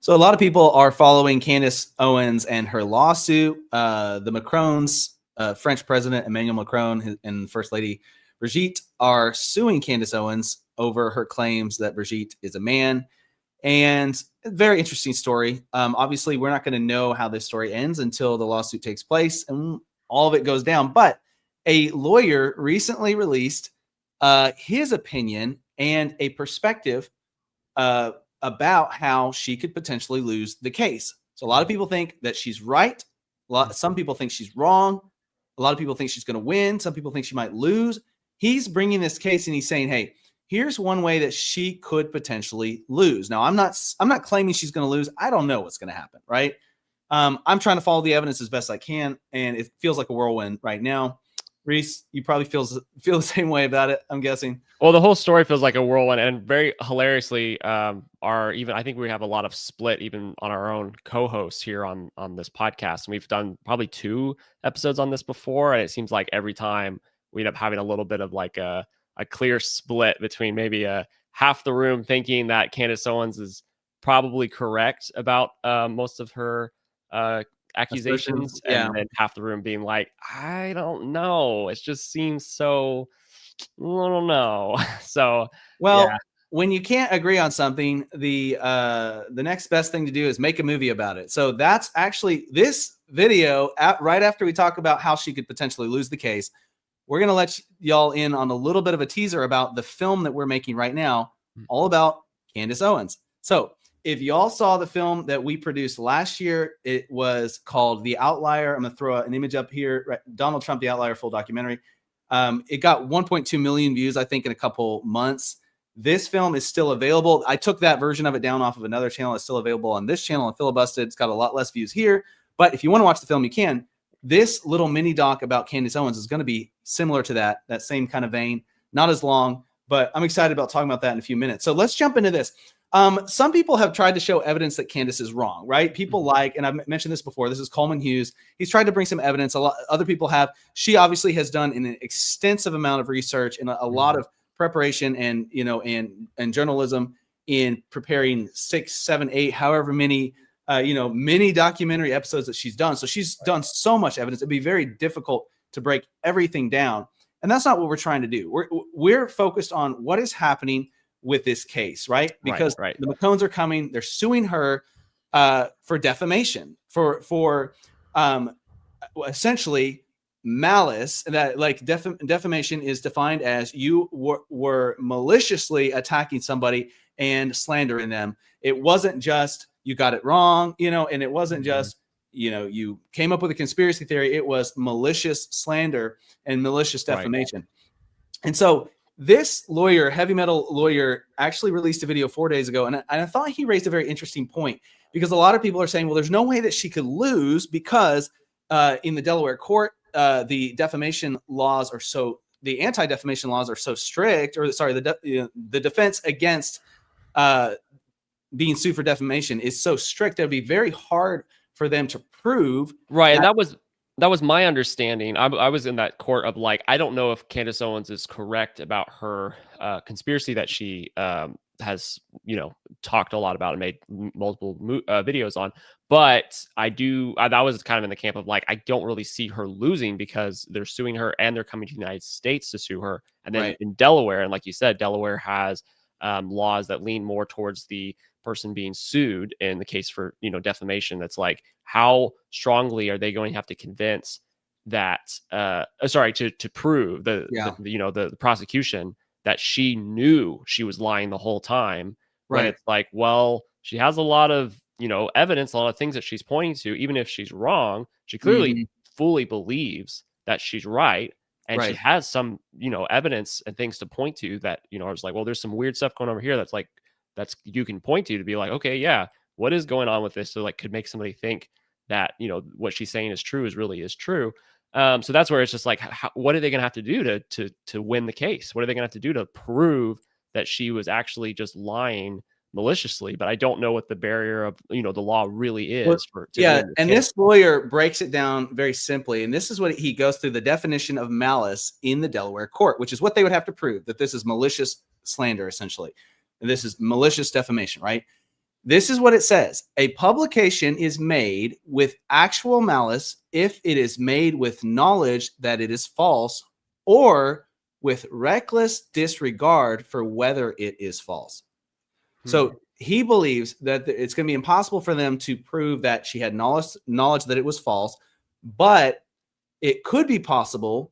So a lot of people are following Candace Owens and her lawsuit. The Macrons, French President Emmanuel Macron and First Lady Brigitte are suing Candace Owens over her claims that Brigitte is a man. And a very interesting story. Obviously, we're not going to know how this story ends until the lawsuit takes place and all of it goes down. But a lawyer recently released his opinion and a perspective about how she could potentially lose the case. So a lot of people think that she's right. Some people think she's wrong. A lot of people think she's going to win. Some people think she might lose. He's bringing this case and he's saying, hey, here's one way that she could potentially lose. Now, I'm not claiming she's going to lose. I don't know what's going to happen, right? I'm trying to follow the evidence as best I can, and it feels like a whirlwind right now. Reese, you probably feel the same way about it, I'm guessing. Well, the whole story feels like a whirlwind, and very hilariously, I think we have a lot of split even on our own co-hosts here on this podcast. And we've done probably 2 episodes on this before, and it seems like every time we end up having a little bit of like a clear split between maybe half the room thinking that Candace Owens is probably correct about most of her accusations, and then half the room being like, I don't know. It just seems so, I don't know. So, when you can't agree on something, the next best thing to do is make a movie about it. So that's actually this video right after we talk about how she could potentially lose the case. We're going to let y'all in on a little bit of a teaser about the film that we're making right now, all about Candace Owens. So if y'all saw the film that we produced last year, it was called The Outlier. I'm going to throw an image up here. Right? Donald Trump, The Outlier, full documentary. It got 1.2 million views, I think, in a couple months. This film is still available. I took that version of it down off of another channel. It's still available on this channel on Filibusted. It's got a lot less views here. But if you want to watch the film, you can. This little mini doc about Candace Owens is going to be similar to that same kind of vein. Not as long, but I'm excited about talking about that in a few minutes. So let's jump into this. Some people have tried to show evidence that Candace is wrong, right? People like, and I've mentioned this before, this is Coleman Hughes. He's tried to bring some evidence. A lot other people have. She obviously has done an extensive amount of research and a lot of preparation and journalism in preparing 6, 7, 8, however many many documentary episodes that she's done. So she's done so much evidence. It'd be very difficult to break everything down. And that's not what we're trying to do. We're focused on what is happening with this case, right? Because the Macrons are coming. They're suing her for defamation, for essentially malice. That like defamation is defined as you were maliciously attacking somebody and slandering them. It wasn't just you got it wrong, and it wasn't just, you came up with a conspiracy theory. It was malicious slander and malicious defamation. And so this lawyer, heavy metal lawyer, actually released a video 4 days ago. And I thought he raised a very interesting point, because a lot of people are saying, well, there's no way that she could lose because in the Delaware court, the defamation laws are the anti-defamation laws are so strict, or sorry, the defense against being sued for defamation is so strict. It'd be very hard for them to prove. Right. And that was my understanding. I was in that court of like, I don't know if Candace Owens is correct about her conspiracy that she has, talked a lot about and made multiple videos on. But that was kind of in the camp of like, I don't really see her losing because they're suing her and they're coming to the United States to sue her. And then in Delaware, and like you said, Delaware has laws that lean more towards the person being sued in the case for defamation. That's like, how strongly are they going to have to convince that to prove the prosecution that she knew she was lying the whole time, when it's like, well, she has a lot of evidence, a lot of things that she's pointing to. Even if she's wrong, she clearly fully believes that she's right. And she has some, evidence and things to point to that, I was like, well, there's some weird stuff going over here that's you can point to be like, okay, yeah, what is going on with this? So like could make somebody think that, what she's saying is true is true. So that's where it's just like, what are they going to have to do to win the case? What are they going to have to do to prove that she was actually just lying maliciously? But I don't know what the barrier of, the law really is. This lawyer breaks it down very simply. And this is what he goes through: the definition of malice in the Delaware court, which is what they would have to prove, that this is malicious slander, essentially. And this is malicious defamation, right? This is what it says. A publication is made with actual malice if it is made with knowledge that it is false or with reckless disregard for whether it is false. So he believes that it's going to be impossible for them to prove that she had knowledge that it was false, but it could be possible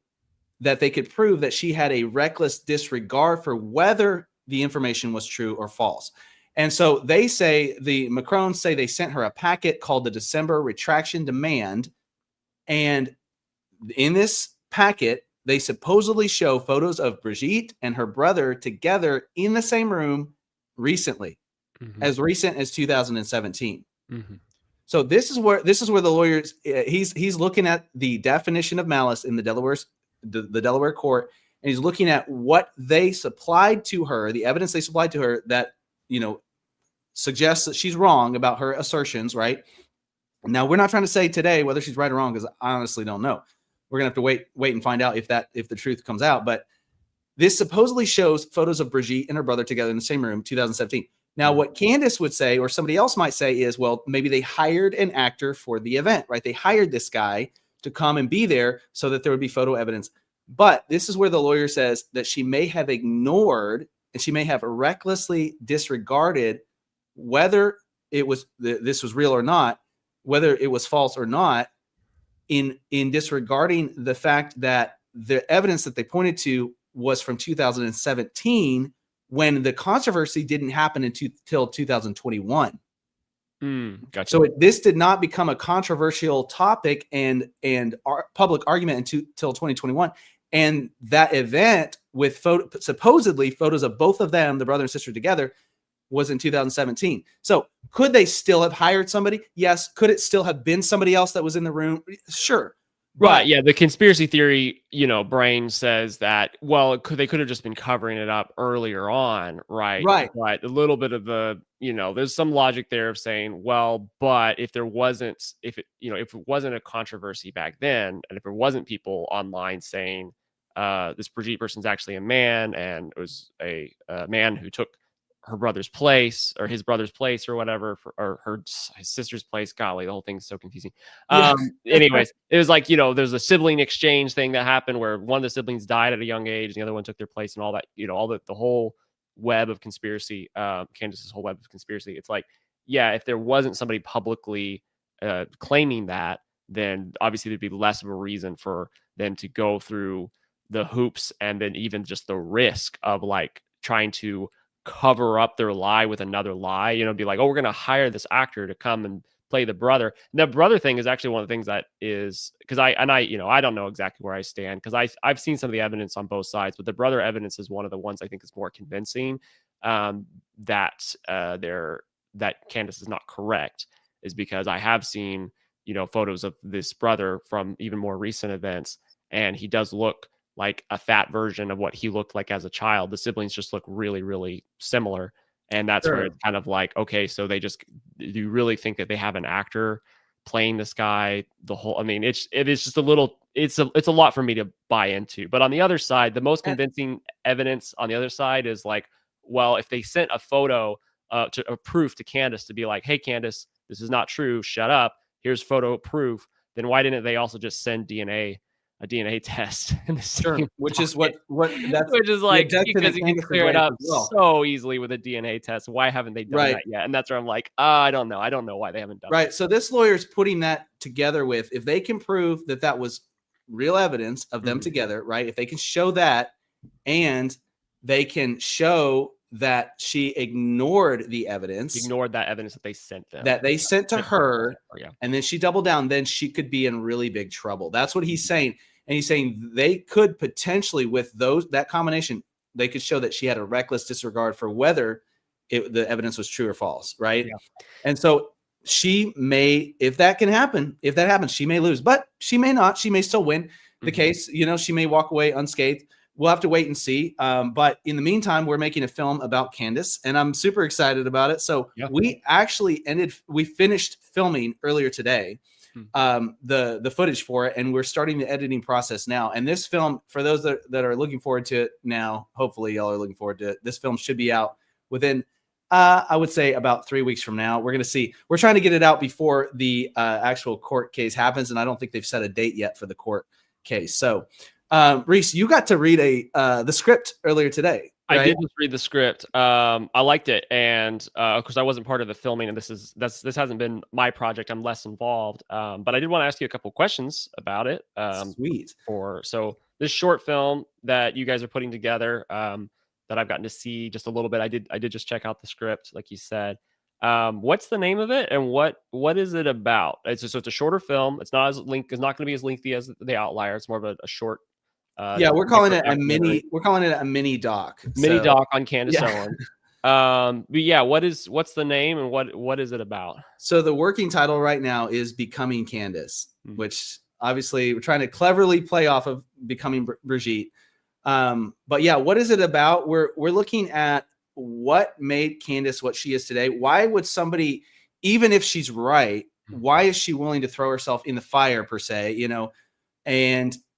that they could prove that she had a reckless disregard for whether the information was true or false. And so they say, the Macrons say they sent her a packet called the December Retraction Demand. And in this packet, they supposedly show photos of Brigitte and her brother together in the same room recently, as recent as 2017. So this is where the lawyers, he's looking at the definition of malice in the Delaware court, and he's looking at what they supplied to her, the evidence they supplied to her that, suggests that she's wrong about her assertions, right? Now, we're not trying to say today whether she's right or wrong, because I honestly don't know. We're gonna have to wait and find out if the truth comes out. But this supposedly shows photos of Brigitte and her brother together in the same room, 2017. Now, what Candace would say, or somebody else might say, is, well, maybe they hired an actor for the event, right? They hired this guy to come and be there so that there would be photo evidence. But this is where the lawyer says that she may have ignored and she may have recklessly disregarded whether this was real or not, whether it was false or not, in disregarding the fact that the evidence that they pointed to was from 2017, when the controversy didn't happen until 2021. Gotcha. So this did not become a controversial topic and public argument until 2021. And that event with supposedly photos of both of them, the brother and sister together, was in 2017. So could they still have hired somebody? Yes. Could it still have been somebody else that was in the room? Sure. Right. Yeah. The conspiracy theory, brain says that, well, they could have just been covering it up earlier on. Right. Right. But a little bit of there's some logic there of saying, well, but if it wasn't a controversy back then, and if there wasn't people online saying this Brigitte person's actually a man, and it was a man who took her brother's place, or his brother's place, or whatever, or his sister's place. Golly, the whole thing's so confusing. Yeah. Anyways, it was like, there's a sibling exchange thing that happened where one of the siblings died at a young age, and the other one took their place, and all that, all the whole web of conspiracy, Candace's whole web of conspiracy. It's like, yeah, if there wasn't somebody publicly claiming that, then obviously there'd be less of a reason for them to go through the hoops, and then even just the risk of like trying to cover up their lie with another lie, be like, oh, we're going to hire this actor to come and play the brother. And the brother thing is actually one of the things that is, because I don't know exactly where I stand, because I've seen some of the evidence on both sides, but the brother evidence is one of the ones I think is more convincing, that Candace is not correct, is because I have seen, photos of this brother from even more recent events, and he does look like a fat version of what he looked like as a child. The siblings just look really, really similar. And that's where it's kind of like, okay, so do you really think that they have an actor playing this guy? It is just it's a lot for me to buy into. But on the other side, the most convincing evidence on the other side is like, well, if they sent a photo a proof to Candace to be like, hey, Candace, this is not true, shut up, here's photo proof, then why didn't they also just send a DNA test in the same which is like, because you can clear it up so easily with a DNA test. Why haven't they done that yet? And that's where I'm like, I don't know why they haven't done that. So this lawyer's putting that together with, if they can prove that was real evidence of them together, right? If they can show that, and they can show that she ignored that evidence that they sent them, that they sent to her, and then she doubled down, then she could be in really big trouble. That's what he's saying. And he's saying they could potentially, with that combination, they could show that she had a reckless disregard for whether the evidence was true or false, right? Yeah. And so she may, if that happens, she may lose, but she may not. She may still win the case. She may walk away unscathed. We'll have to wait and see. But in the meantime, we're making a film about Candace, and I'm super excited about it. So we actually finished filming earlier today, the footage for it, and we're starting the editing process now. And this film, for those that are looking forward to it now, hopefully y'all are looking forward to it, this film should be out within I would say about 3 weeks from now. We're going to see. We're trying to get it out before the actual court case happens, and I don't think they've set a date yet for the court case. So, Reese, you got to read the script earlier today, right? I did just read the script. I liked it, and of course, I wasn't part of the filming, and this hasn't been my project. I'm less involved, but I did want to ask you a couple questions about it. Sweet. So this short film that you guys are putting together, that I've gotten to see just a little bit. I did just check out the script, like you said. What's the name of it, and what is it about? It's a shorter film. It's not going to be as lengthy as The Outlier. It's more of a short. Yeah, we're calling it a mini. We're calling it a mini doc. Mini doc on Candace Owens. But yeah, what's the name, and what is it about? So the working title right now is Becoming Candace, which obviously we're trying to cleverly play off of Becoming Brigitte. But yeah, what is it about? We're looking at what made Candace what she is today. Why would somebody, even if she's right, why is she willing to throw herself in the fire per se,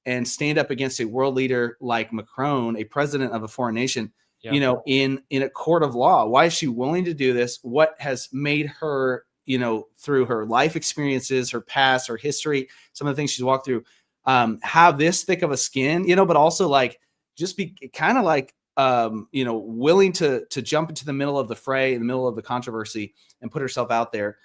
and stand up against a world leader like Macron, a president of a foreign nation, in a court of law? Why is she willing to do this? What has made her, through her life experiences, her past, her history, some of the things she's walked through, have this thick of a skin, but also like just be kind of like, willing to jump into the middle of the fray, in the middle of the controversy, and put herself out there.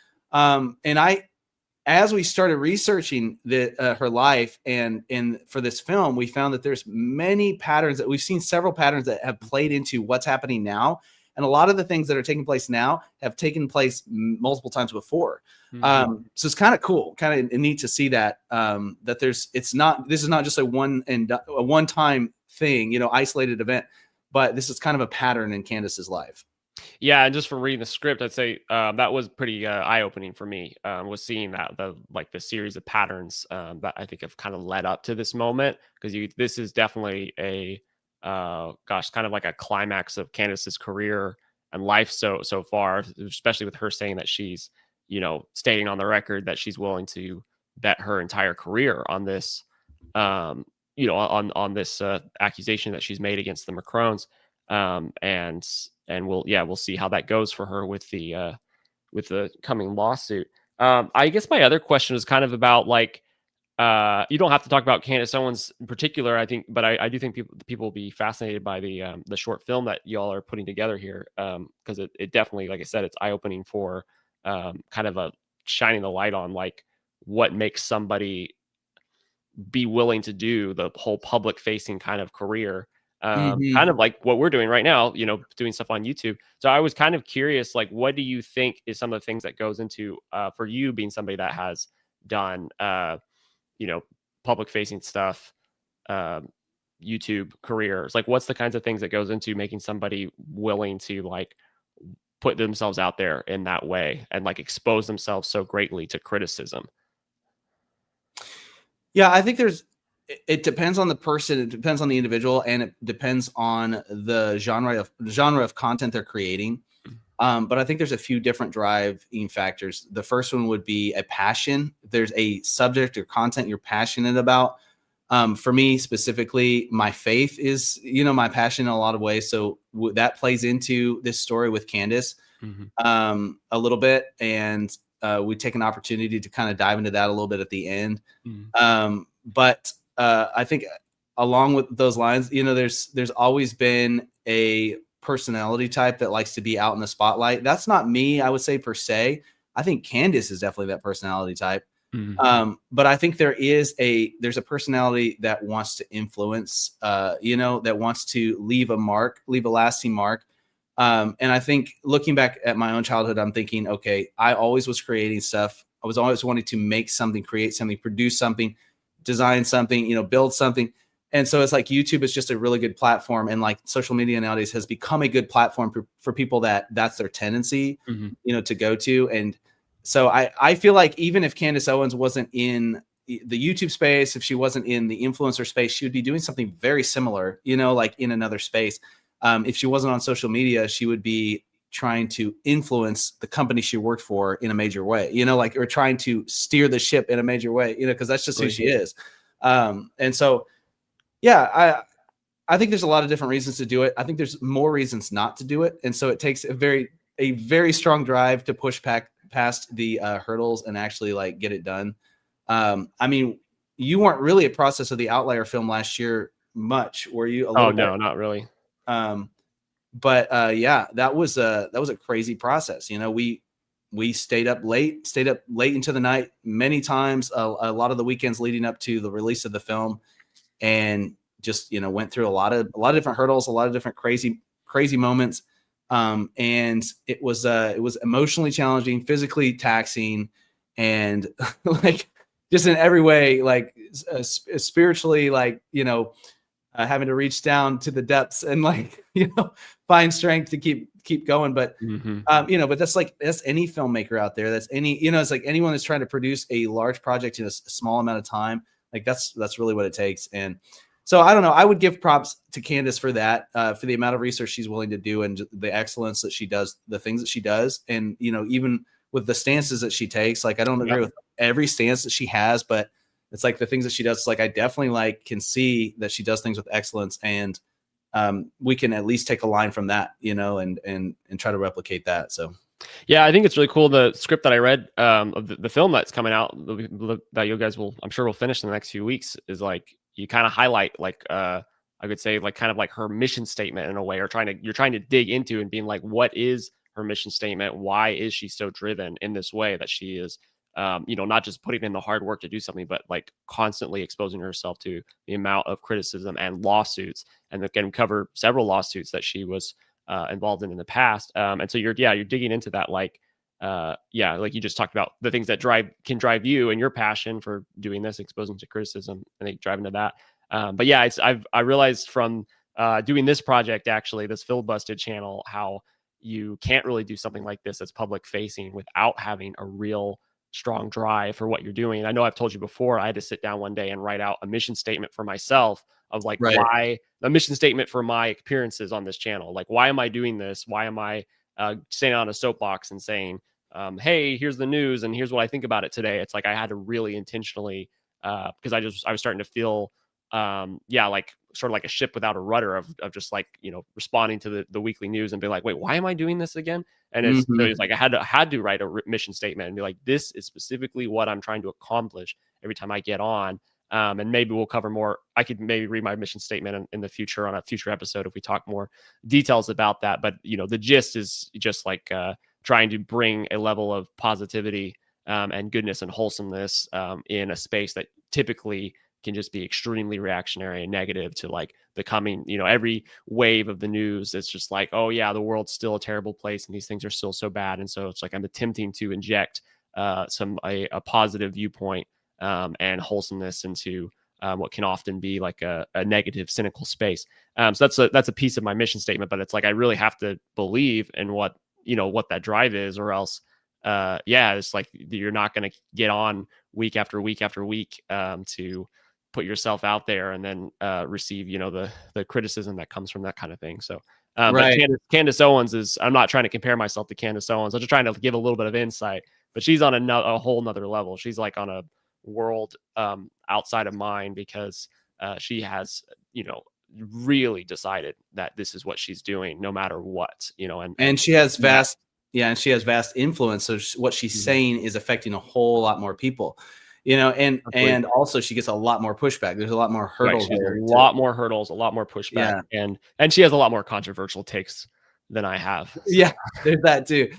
As we started researching her life and for this film, we found that there's many patterns that we've seen, several patterns that have played into what's happening now. And a lot of the things that are taking place now have taken place multiple times before. So it's kind of cool, kind of neat to see that, this is not just a one-time thing, isolated event, but this is kind of a pattern in Candace's life. Yeah, and just from reading the script, I'd say that was pretty eye-opening for me. Was seeing the series of patterns that I think have kind of led up to this moment, because this is definitely a kind of like a climax of Candace's career and life so far, especially with her saying that she's stating on the record that she's willing to bet her entire career on this on this accusation that she's made against the Macrons, and we'll see how that goes for her with the coming lawsuit. I guess my other question is kind of about you don't have to talk about Candace Owens in particular, I think, but I do think people will be fascinated by the short film that y'all are putting together here, because it definitely, like I said, it's eye opening for kind of a shining the light on what makes somebody be willing to do the whole public facing kind of career. Kind of like what we're doing right now, doing stuff on YouTube. So I was kind of curious, what do you think is some of the things that goes into, for you being somebody that has done, public facing stuff, YouTube careers, what's the kinds of things that goes into making somebody willing to put themselves out there in that way and expose themselves so greatly to criticism? Yeah, I think it depends on the person, it depends on the individual, and it depends on the genre of content they're creating. But I think there's a few different driving factors. The first one would be a passion. There's a subject or content you're passionate about. For me specifically, my faith is, my passion in a lot of ways. So that plays into this story with Candace a little bit. And we take an opportunity to kind of dive into that a little bit at the end. But I think along with those lines, there's always been a personality type that likes to be out in the spotlight. That's not me, I would say, per se. I think Candace is definitely that personality type. But I think there's a personality that wants to influence, that wants to leave a lasting mark. And I think looking back at my own childhood, I'm thinking, okay, I always was creating stuff. I was always wanting to make something, create something, produce something, design something, build something. And so it's YouTube is just a really good platform. And social media nowadays has become a good platform for people that's their tendency, to go to. And so I feel like even if Candace Owens wasn't in the YouTube space, if she wasn't in the influencer space, she would be doing something very similar, in another space. If she wasn't on social media, she would be trying to influence the company she worked for in a major way, or trying to steer the ship in a major way, because that's just who she is. And so, yeah, I think there's a lot of different reasons to do it. I think there's more reasons not to do it. And so it takes a very a very strong drive to push past the hurdles and actually like get it done. I mean, you weren't really a process of the Outlier film last year much, were you? A little bit? No, not really. But yeah, that was a crazy process. You know, we stayed up late into the night many times, a lot of the weekends leading up to the release of the film, and just, you know, went through a lot of different hurdles, a lot of different crazy moments. And it was emotionally challenging, physically taxing, and like just in every way, like spiritually, like, you know, having to reach down to the depths and like, you know, find strength to keep going. But, you know, but that's any filmmaker out there. That's any, you know, it's like anyone that's trying to produce a large project in a small amount of time. Like that's really what it takes. And so I don't know, I would give props to Candace for that, for the amount of research she's willing to do and the excellence that she does, the things that she does. And, you know, even with the stances that she takes, like, I don't agree with every stance that she has, but it's like the things that she does, like, I definitely like can see that she does things with excellence, and we can at least take a line from that, you know, and try to replicate that. So yeah, I think it's really cool. The script that I read of the film that's coming out that you guys will, I'm sure, will finish in the next few weeks, is like you kind of highlight like I would say like kind of like her mission statement in a way, or you're trying to dig into and being like, what is her mission statement? Why is she so driven in this way that she is? You know, not just putting in the hard work to do something, but like constantly exposing herself to the amount of criticism and lawsuits, and again cover several lawsuits that she was involved in the past. And so you're digging into that, like like you just talked about the things that can drive you and your passion for doing this, exposing to criticism, and they drive into that. But yeah, I realized from doing this project, actually, this Filibusted channel, how you can't really do something like this that's public facing without having a real strong drive for what you're doing. I know I've told you before, I had to sit down one day and write out a mission statement for myself of like why the mission statement for my appearances on this channel. Like, why am I doing this? Why am I standing on a soapbox and saying, hey, here's the news and here's what I think about it today? It's like I had to really intentionally, because I was starting to feel like sort of like a ship without a rudder of just like, you know, responding to the weekly news and be like, wait, why am I doing this again? And it's like I had to write a mission statement and be like, this is specifically what I'm trying to accomplish every time I get on. And maybe we'll cover more. I could maybe read my mission statement in the future on a future episode if we talk more details about that. But, you know, the gist is just like trying to bring a level of positivity and goodness and wholesomeness in a space that typically can just be extremely reactionary and negative to like becoming, you know, every wave of the news. It's just like, oh yeah, the world's still a terrible place and these things are still so bad. And so it's like I'm attempting to inject a positive viewpoint and wholesomeness into what can often be like a negative, cynical space. So that's a piece of my mission statement, but it's like I really have to believe in what that drive is, or else it's like you're not going to get on week after week after week to put yourself out there and then receive, you know, the criticism that comes from that kind of thing. So but Candace Owens is, I'm not trying to compare myself to Candace Owens. I'm just trying to give a little bit of insight, but she's on a whole nother level. She's like on a world outside of mine, because she has, you know, really decided that this is what she's doing no matter what, you know, and she has vast influence. So what she's saying is affecting a whole lot more people, you know, and also she gets a lot more pushback. There's a lot more hurdles. Right, a lot more hurdles, a lot more pushback, and she has a lot more controversial takes than I have. So. Yeah, there's that too.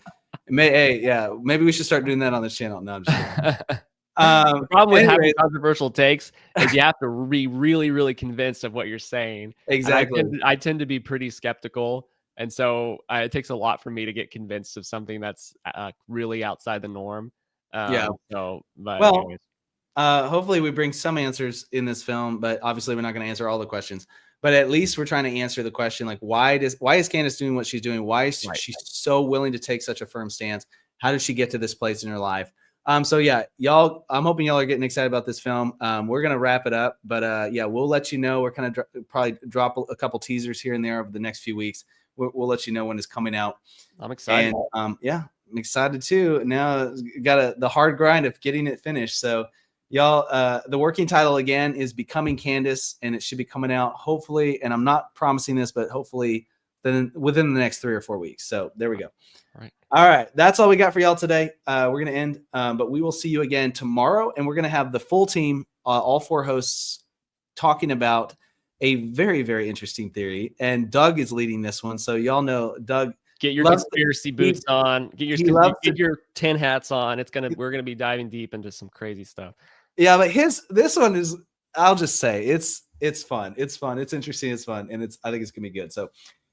Maybe we should start doing that on this channel. No, I'm just kidding. The problem with having controversial takes is you have to be really, really convinced of what you're saying. Exactly. I tend to be pretty skeptical. And so it takes a lot for me to get convinced of something that's really outside the norm. Hopefully we bring some answers in this film, but obviously we're not going to answer all the questions. But at least we're trying to answer the question, like, why is Candace doing what she's doing? Why is she so willing to take such a firm stance? How did she get to this place in her life? So yeah, y'all, I'm hoping y'all are getting excited about this film. We're going to wrap it up, but we'll let you know. We're kind of probably drop a couple teasers here and there over the next few weeks. We'll let you know when it's coming out. I'm excited. And I'm excited too. Now got the hard grind of getting it finished. So y'all, the working title again is Becoming Candace, and it should be coming out hopefully, and I'm not promising this, but hopefully within the next 3 or 4 weeks. So there we go. All right. That's all we got for y'all today. We're going to end, but we will see you again tomorrow. And we're going to have the full team, all 4 hosts, talking about a very, very interesting theory. And Doug is leading this one. So y'all know, Doug, get your conspiracy boots on. Get your tin hats on. We're gonna be diving deep into some crazy stuff. Yeah, but this one is, I'll just say it's fun. It's fun. It's interesting. It's fun, and I think it's gonna be good. So,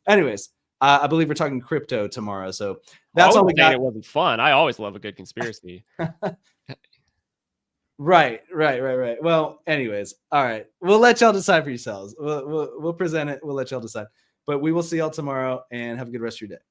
anyways, I believe we're talking crypto tomorrow. So that's all we got. It wasn't fun. I always love a good conspiracy. Right. Well, anyways, all right. We'll let y'all decide for yourselves. We'll present it. We'll let y'all decide. But we will see y'all tomorrow, and have a good rest of your day.